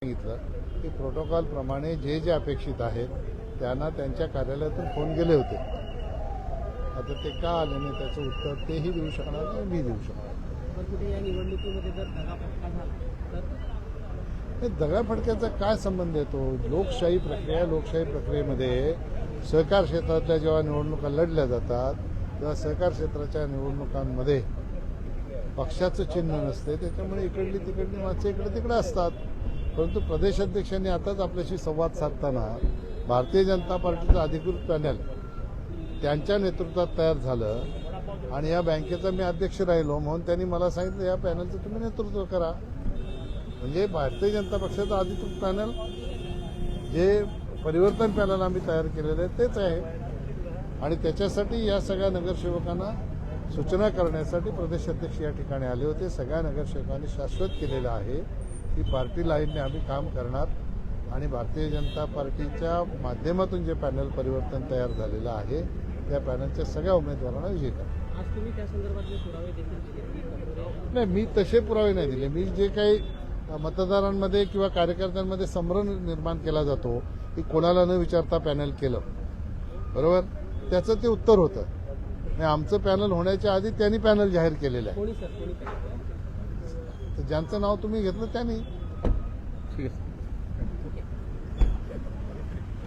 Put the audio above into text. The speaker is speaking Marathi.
सांगितलं की प्रोटोकॉलप्रमाणे जे जे अपेक्षित आहेत त्यांना त्यांच्या कार्यालयातून फोन गेले होते. आता ते का आले नाही त्याचं उत्तर तेही देऊ शकणार नाही, मी देऊ शकणार. पण कुठे या निवडणुकीमध्ये जर दगाफटका झाला तर हे दगाफटक्याचा काय संबंध येतो? लोकशाही प्रक्रियेमध्ये सहकार क्षेत्रातल्या जेव्हा निवडणुका लढल्या जातात तेव्हा सहकार क्षेत्राच्या निवडणुकांमध्ये पक्षाचं चिन्ह नसते, त्याच्यामुळे इकडली तिकडली माणसं इकडे तिकडे असतात. परंतु प्रदेशाध्यक्षांनी आताच आपल्याशी संवाद साधताना भारतीय जनता पार्टीचं अधिकृत पॅनल त्यांच्या नेतृत्वात तयार झालं आणि या बँकेचा मी अध्यक्ष राहिलो म्हणून त्यांनी मला सांगितलं या पॅनलचं तुम्ही नेतृत्व करा. म्हणजे भारतीय जनता पक्षाचं अधिकृत पॅनल जे परिवर्तन पॅनल आम्ही तयार केलेलं आहे तेच आहे आणि त्याच्यासाठी या सगळ्या नगरसेवकांना सूचना करण्यासाठी प्रदेश अध्यक्ष या ठिकाणी आले होते. सगळ्या नगरसेवकांनी शाश्वत केलेलं आहे की पार्टी लाईनने आम्ही काम करणार आणि भारतीय जनता पार्टीच्या माध्यमातून जे पॅनल परिवर्तन तयार झालेलं आहे त्या पॅनलच्या सगळ्या उमेदवारांना विजयी करणार. आज तुम्ही त्या संदर्भातले पुरावे देखील दिले? नाही, मी तसे पुरावे नाही दिले. मी जे काही मतदारांमध्ये किंवा कार्यकर्त्यांमध्ये संभ्रम निर्माण केला जातो की कोणाला न विचारता पॅनल केलं, बरोबर, त्याचं ते उत्तर होतं. आमचं पॅनल होण्याच्या आधी त्यांनी पॅनल जाहीर केलेलं आहे. कोणी सर कोणी ज्यांचं नाव तुम्ही घेतलं त्यांनी. ठीक आहे.